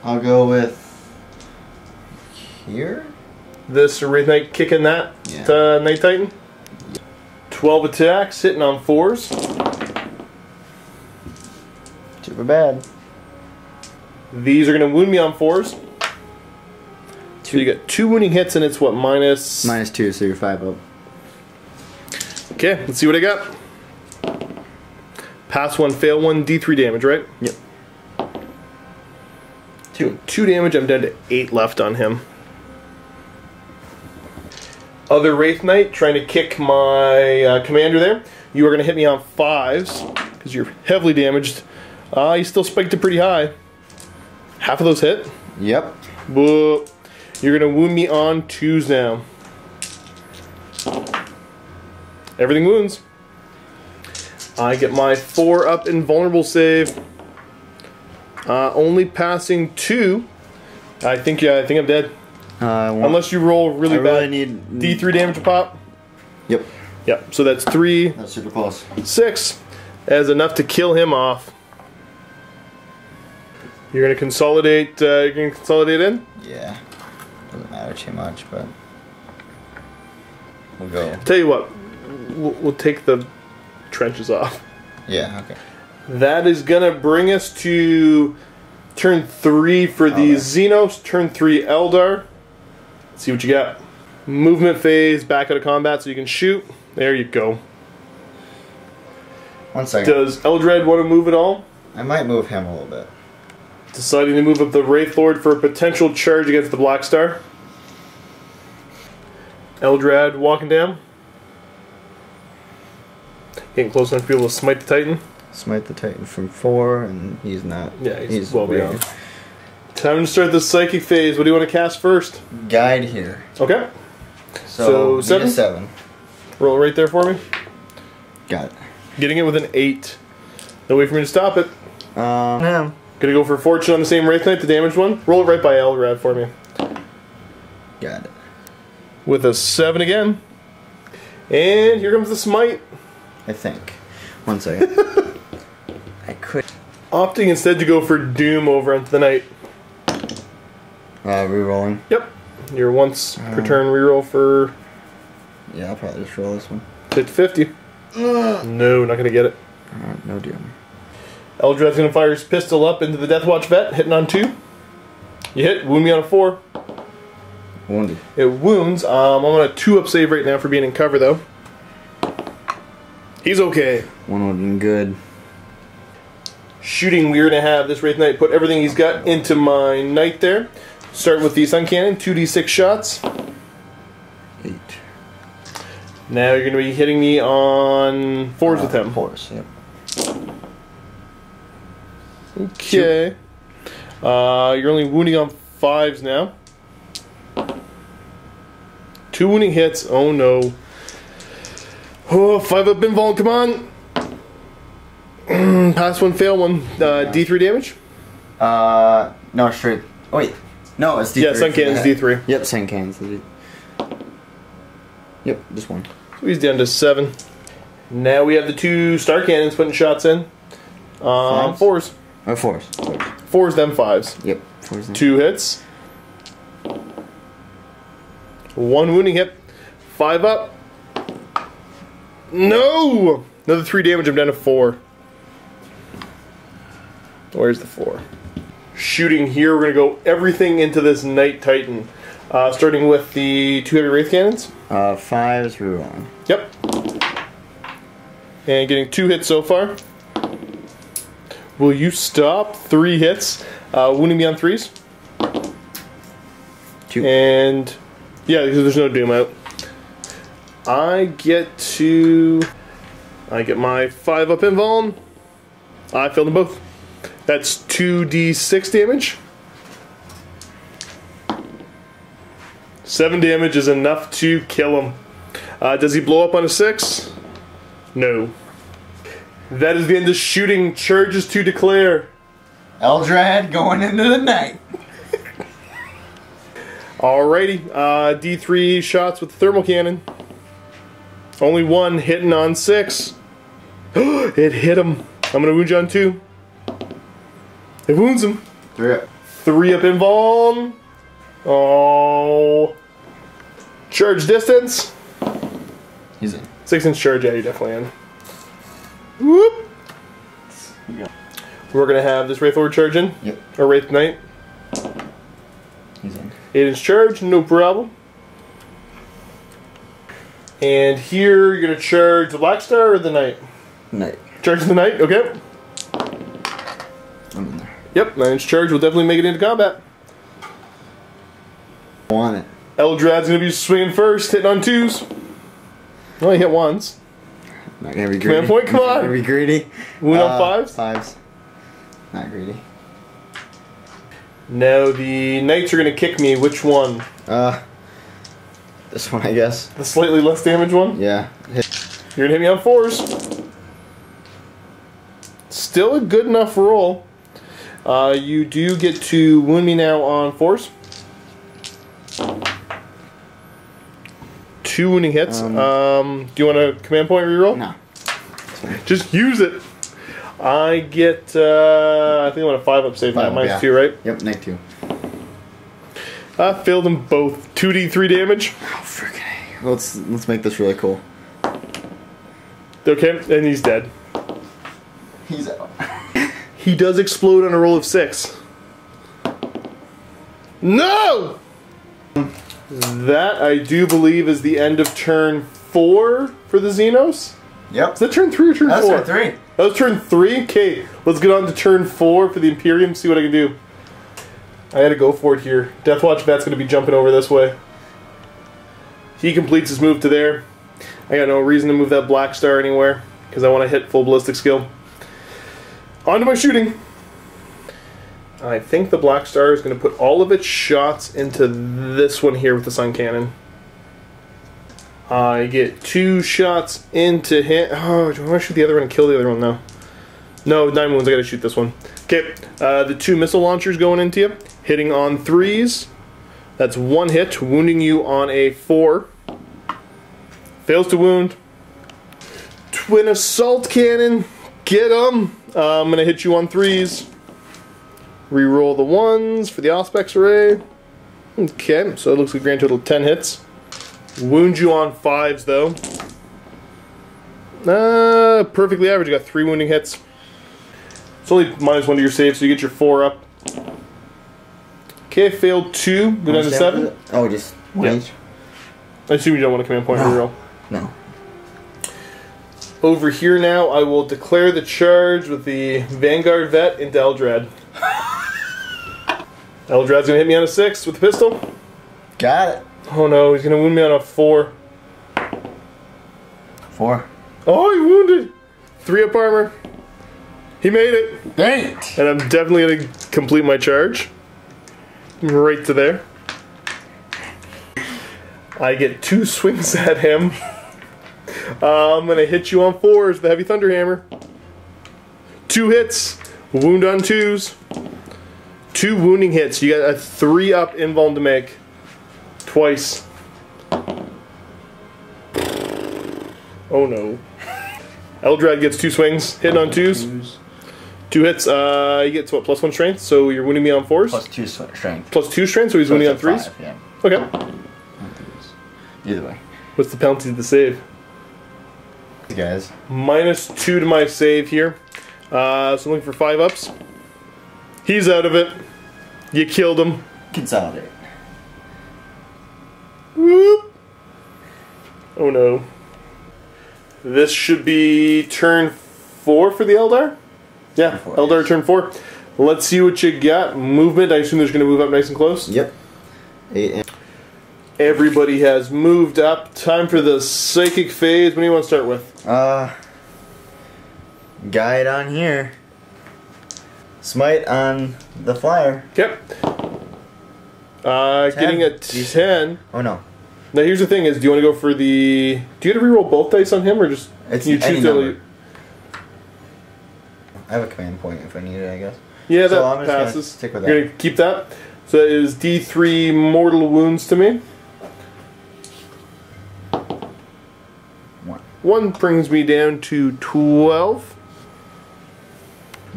I'll go with here. This Wraith Knight kicking that Knight Titan. 12 attacks, hitting on 4s. Super bad. These are going to wound me on 4s. So you get 2 wounding hits, and it's what, minus... -2, so you're 5 up. Okay, let's see what I got. Pass 1, fail 1, D3 damage, right? Yep. 2 damage, I'm down to 8 left on him. Other Wraith Knight trying to kick my commander there. You are going to hit me on 5s, because you're heavily damaged. You still spiked it pretty high. Half of those hit. Yep. Whoa. You're going to wound me on 2s now. Everything wounds. I get my 4 up invulnerable save. Only passing 2. I think I'm dead. Unless you roll really bad. I need D3 damage a pop. Yep. Yep. So that's 3. That's super close. 6 as enough to kill him off. You're gonna consolidate. You're gonna consolidate in. Yeah. Doesn't matter too much, but we'll go. Tell you what, we'll take the trenches off. Yeah. Okay. That is gonna bring us to turn 3 for the Xenos. Turn 3 Eldar. Let's see what you got. Movement phase, back out of combat so you can shoot. There you go. 1 second. Does Eldred want to move at all? I might move him a little bit. Deciding to move up the Wraith Lord for a potential charge against the Black Star. Eldrad walking down. Getting close enough to be able to smite the Titan. Smite the Titan from 4, and he's not. Yeah, he's well beyond. Time to start the psychic phase. What do you want to cast first? Guide here. Okay. So 7? 7. Roll it right there for me. Got it. Getting it with an 8. No way for me to stop it. No. Gonna go for Fortune on the same Wraith Knight, the damaged one. Roll it right by Eldrad for me. Got it. With a 7 again. And here comes the smite. I think. 1 second. I could. Opting instead to go for Doom over onto the Knight. Rerolling. Yep. Your once per turn reroll for Yeah, I'll probably just roll this one. 50. No, not gonna get it. No deal. Eldred's gonna fire his pistol up into the Deathwatch vet, hitting on 2. You hit, wound me on a 4. Wounded. It wounds. I'm on a 2-up save right now for being in cover though. He's okay. One would have been good. Shooting, we're gonna have this Wraith Knight put everything he's got into my Knight there. Start with the Sun Cannon, 2d6 shots. 8. Now you're gonna be hitting me on 4s with him. 4s, yep. Okay. You're only wounding on 5s now. 2 wounding hits. Oh no. Oh, 5-up invuln, come on. Pass 1, fail 1. D3 damage? No, straight. Oh, wait. No, it's D3. Yeah, Sun Cannon's D3. Yep, Sun Cannon's D3. Yep, just 1. So he's down to 7. Now we have the 2 Star Cannons putting shots in. 4s. Oh, 4s. 4s, then 5s. Yep, 4s. 2 hits. 1 wounding hit. 5 up. No! Another 3 damage, I'm down to 4. Where's the 4? Shooting here, we're going to go everything into this Knight Titan. Starting with the 2 heavy Wraith Cannons. 5s, rerolling. Yep. And getting 2 hits so far. Will you stop? 3 hits. Wounding me on 3s. 2. And yeah, because there's no Doom out. I get my 5-up invuln. I failed them both. That's 2d6 damage. 7 damage is enough to kill him. Does he blow up on a 6? No. That is the end of shooting. Charges to declare. Eldrad going into the night. Alrighty. D3 shots with the thermal cannon. Only 1 hitting on 6. It hit him. I'm going to wound you on 2. It wounds him. 3 up. 3 up invuln. Oh. Charge distance. He's in. 6-inch charge, yeah, you're definitely in. Whoop. Yeah. We're going to have this Wraith Lord charge in. Yep. Or Wraith Knight. He's in. 8-inch charge, no problem. And here you're going to charge the Black Star or the Knight? Knight. Charge the Knight, okay. I'm in there. Yep, 9-inch charge will definitely make it into combat. Want it. Eldrad's going to be swinging first, hitting on 2s. Well, he hit 1s. Not gonna be greedy. Command point, come on. Not gonna be greedy. Wound on 5s? 5s. Not greedy. Now the Knights are going to kick me. Which one? This one, I guess. The slightly less damage one? Yeah. You're going to hit me on 4s. still a good enough roll. You do get to wound me now on 4s. 2 wounding hits. Do you want a command point reroll? No. Just use it. I get, I think I want a 5-up save now. Minus 2, right? Yep, -2. I failed them both. 2d3 damage. Oh, freaking A. Let's make this really cool. Okay, and he's dead. He's out. He does explode on a roll of 6. No! That, I do believe, is the end of turn 4 for the Xenos. Yep. Is that turn 3 or turn 4? That's turn 3. That was turn 3? Okay, let's get on to turn 4 for the Imperium, see what I can do. I gotta go for it here. Deathwatch Vet's gonna be jumping over this way. He completes his move to there. I got no reason to move that Black Star anywhere, because I want to hit full ballistic skill. On to my shooting. I think the Black Star is going to put all of its shots into this one here with the Sun Cannon. I get 2 shots into him. Oh, do I want to shoot the other one and kill the other one? No. No, 9 wounds. I got to shoot this one. Okay, the 2 missile launchers going into you. Hitting on 3s. That's 1 hit, wounding you on a 4. Fails to wound. Twin assault cannon. Get him. I'm going to hit you on 3s. Reroll the 1s for the Auspex array. Okay, so it looks like a grand total of 10 hits. Wound you on 5s though. Perfectly average. You got 3 wounding hits. It's only -1 to your save, so you get your 4 up. Okay, failed 2. Go down to 7. Oh, just wait. I assume you don't want a command point reroll. No. Over here now, I will declare the charge with the Vanguard Vet into Eldrad. Eldrad's gonna hit me on a 6 with the pistol. Got it. Oh no, he's gonna wound me on a 4. 4. Oh, he wounded! 3-up armor. He made it. Dang it. And I'm definitely gonna complete my charge. Right to there. I get 2 swings at him. I'm gonna hit you on 4s with the Heavy Thunder Hammer. 2 hits. Wound on 2s. 2 wounding hits. You got a 3-up invuln to make. Twice. Oh no. Eldrad gets 2 swings. Hitting on 2s. 2 hits. He gets what? +1 strength. So you're wounding me on 4s. +2 strength. +2 strength. So he's wounding on 3s. 5, yeah. Okay. Either way. What's the penalty to the save? Guys. -2 to my save here. So I'm looking for 5-ups. He's out of it. You killed him. Consolidate. Whoop. Oh no. This should be turn 4 for the Eldar? Yeah, Eldar turn 4. Let's see what you got. Movement, I assume there's going to move up nice and close? Yep. 8. Everybody has moved up. Time for the psychic phase. What do you want to start with? Guide on here. Smite on the flyer. Yep. Getting a 10. Oh no. Now here's the thing: is do you want to go for the? Do you have to reroll both dice on him, or just It's you any choose number. I have a command point if I need it, I guess. Yeah, So that I'm just gonna passes. stick with You're that. gonna keep that. So that is D3 mortal wounds to me. 1. 1 brings me down to 12.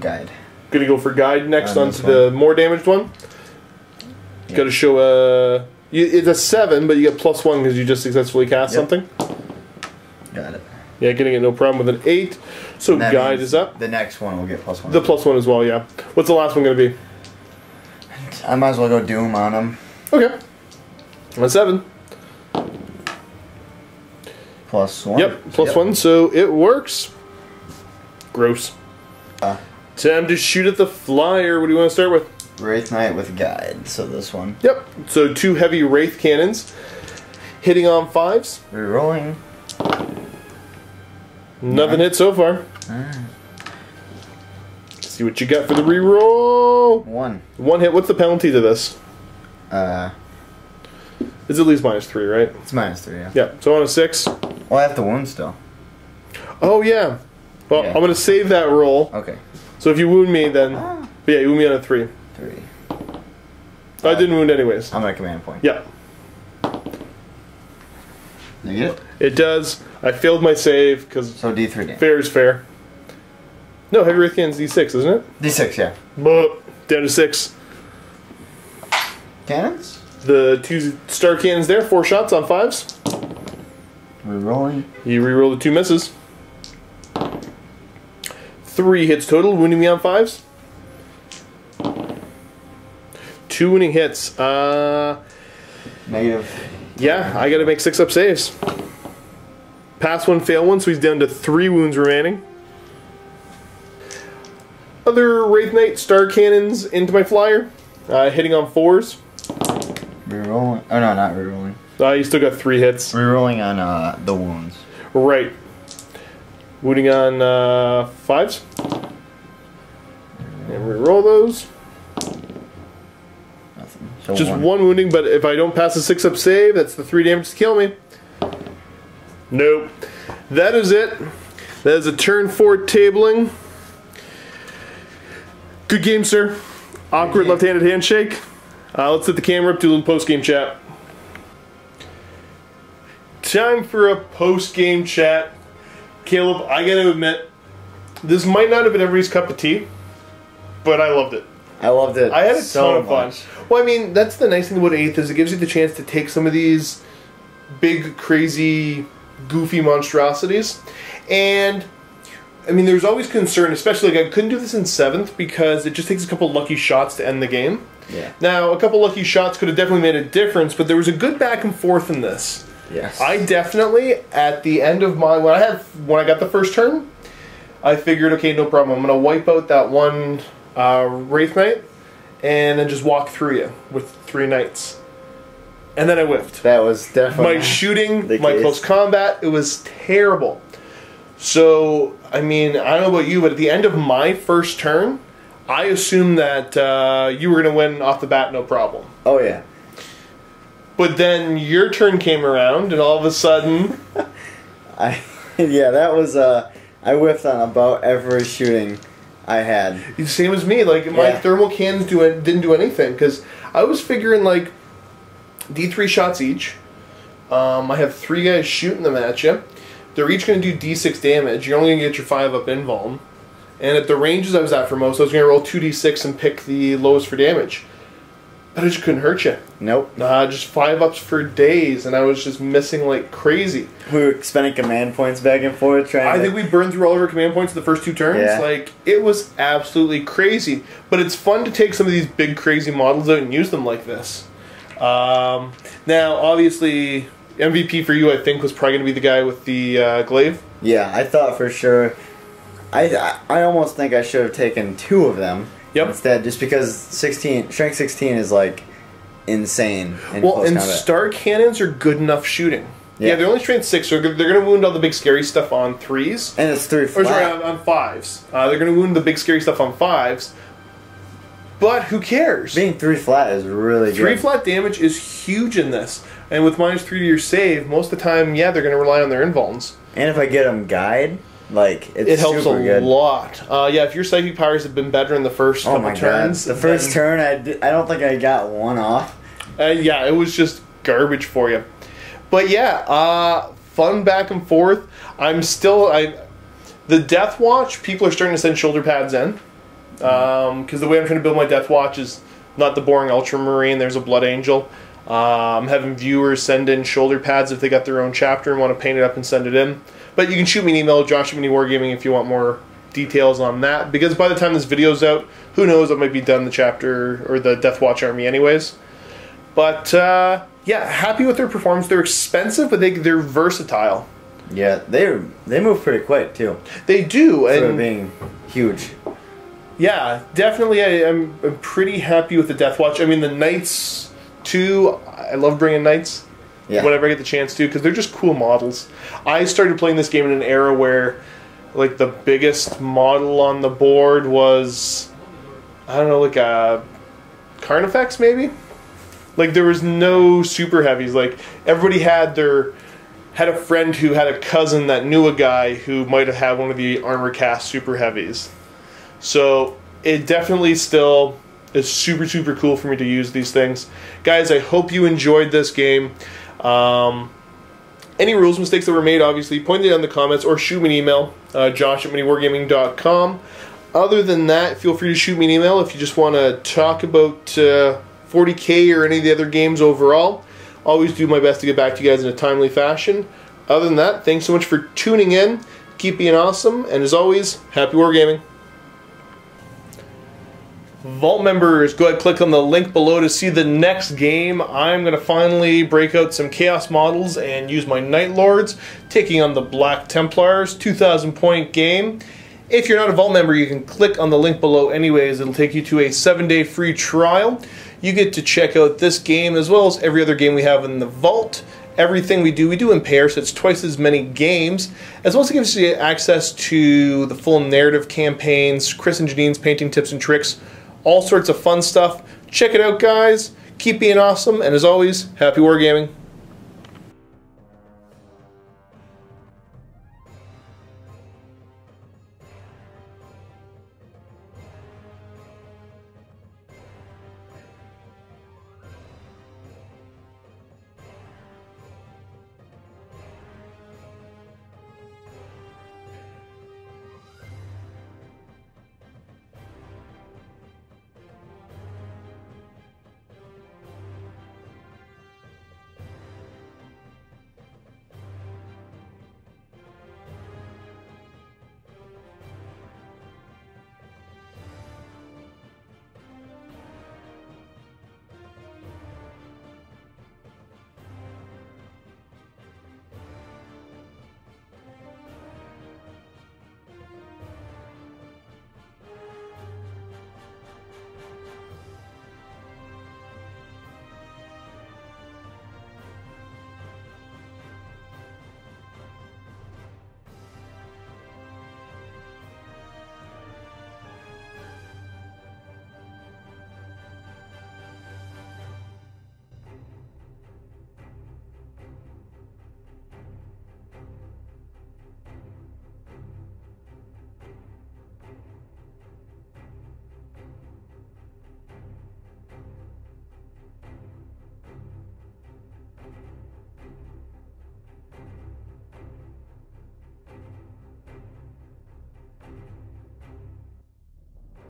Guide. Gonna go for guide next On onto this the more damaged one. Yeah. Got to show a. It's a 7, but you get +1 because you just successfully cast Yep. something. Got it. Yeah, getting it no problem with an 8. So And that guide means is up. The next one will get +1. The +1 as well, yeah. What's the last one gonna be? I might as well go Doom on him. Okay. A 7. +1. Yep, +1, so it works. Gross. Time to shoot at the flyer. What do you want to start with? Wraith Knight with guide. So this one. Yep, so 2 heavy Wraith cannons. Hitting on 5s. Rerolling. Nothing hit so far. See what you got for the reroll. 1. 1 hit. What's the penalty to this? It's at least -3, right? It's -3, yeah. Yeah, so on a 6. Well, I have to wound still. Oh, yeah. Well, Yeah. I'm going to save that roll. Okay. So if you wound me, then... But yeah, you wound me on a 3. 3. I didn't wound anyways. I'm at command point. Yeah. You get it? It does. I failed my save, because So D3 damage. fair is fair. No, Heavy Wraith Cannon's D6, isn't it? D6, yeah. But down to 6. Cannons? The 2 star cannons there, 4 shots on 5s. Rerolling. You reroll the 2 misses. 3 hits total, wounding me on 5s. 2 wounding hits. Negative. Yeah, I gotta make 6 up saves. Pass 1, fail 1, so he's down to 3 wounds remaining. Other Wraithknight star cannons into my flyer, hitting on 4s. Rerolling. Oh no, not rerolling. You still got 3 hits. Rerolling on the wounds. Right. Wounding on 5s. And reroll those. Nothing. So Just one wounding, but if I don't pass a 6 up save, that's the 3 damage to kill me. Nope. That is it. That is a turn 4 tabling. Good game, sir. Awkward left-handed handshake. Let's set the camera up, do a little post-game chat. Time for a post-game chat. Caleb, I gotta admit, this might not have been everybody's cup of tea, but I loved it. I loved it. I had a so ton of fun. much. Well, I mean, that's the nice thing about 8th is it gives you the chance to take some of these big, crazy, goofy monstrosities. And, I mean, there's always concern, especially, like, I couldn't do this in 7th because it just takes a couple lucky shots to end the game. Yeah. Now, a couple lucky shots could have definitely made a difference, but there was a good back and forth in this. Yes. I definitely, at the end of my... When I got the first turn, I figured, okay, no problem. I'm going to wipe out that one Wraith Knight and then just walk through you with 3 Knights. And then I whiffed. That was definitely My shooting, the my case. close combat, it was terrible. So, I mean, I don't know about you, but at the end of my first turn, I assumed that you were going to win off the bat, no problem. Oh yeah. But then your turn came around, and all of a sudden... Yeah, that was I whiffed on about every shooting I had. Same as me. Like, my thermal cannons didn't do anything, because I was figuring, like, D3 shots each. I have 3 guys shooting them at you. They're each going to do D6 damage. You're only going to get your 5 up invuln. And at the ranges I was at for most, I was going to roll 2d6 and pick the lowest for damage. But I just couldn't hurt you. Nope. Just 5 ups for days, and I was just missing like crazy. We were spending command points back and forth trying I think we burned through all of our command points in the first 2 turns. Yeah. Like, it was absolutely crazy. But it's fun to take some of these big, crazy models out and use them like this. Now, obviously, MVP for you, I think, was probably going to be the guy with the glaive. Yeah, I thought for sure. I almost think I should have taken 2 of them. Yep. Instead, just because strength 16 is like insane. In Well, close and combat. star cannons are good enough shooting. Yeah, Yeah. they're only strength 6, so they're going to wound all the big scary stuff on 3s. And it's 3 Or flat. sorry, on 5s. They're going to wound the big scary stuff on 5s. But who cares? Being 3 flat is really good. 3 flat damage is huge in this. And with -3 to your save, most of the time, yeah, they're going to rely on their invulns. And if I get them guide, like it's It helps super a good. lot. Yeah, if your psychic powers have been better in the first Oh couple my turns. god! The first turn, I don't think I got 1 off. Yeah, it was just garbage for you. But yeah, fun back and forth. The Deathwatch, people are starting to send shoulder pads in. Because the way I'm trying to build my Deathwatch is not the boring Ultramarine, there's a Blood Angel. I'm having viewers send in shoulder pads if they got their own chapter and want to paint it up and send it in. But you can shoot me an email, Josh at MiniWarGaming, if you want more details on that. Because by the time this video's out, who knows, I might be done the chapter or the Deathwatch army anyways. But yeah, happy with their performance. They're expensive, but they're versatile. Yeah, they move pretty quick too. They do, For and being huge. yeah, definitely. I'm pretty happy with the Deathwatch. I mean, the Knights too. I love bringing Knights. Yeah. Whenever I get the chance to, because they're just cool models. I started playing this game in an era where, like, the biggest model on the board was, I don't know, like a Carnifex maybe? Like, there was no super heavies. Like, everybody had a friend who had a cousin that knew a guy who might have had one of the armor cast super heavies. So it definitely still is super, super cool for me to use these things. Guys, I hope you enjoyed this game. Any rules mistakes that were made, obviously, point it out in the comments or shoot me an email, josh@miniwargaming.com. Other than that, feel free to shoot me an email if you just want to talk about 40K or any of the other games overall. Always do my best to get back to you guys in a timely fashion. Other than that, thanks so much for tuning in. Keep being awesome, and as always, happy wargaming. Vault members, go ahead, click on the link below to see the next game. I'm going to finally break out some Chaos models and use my Night Lords, taking on the Black Templars, 2,000 point game. If you're not a Vault member, you can click on the link below anyways. It'll take you to a 7-day free trial. You get to check out this game as well as every other game we have in the Vault. Everything we do in pairs, so it's twice as many games, as well as it gives you access to the full narrative campaigns, Chris and Janine's painting tips and tricks, all sorts of fun stuff. Check it out, guys. Keep being awesome, and as always, happy wargaming.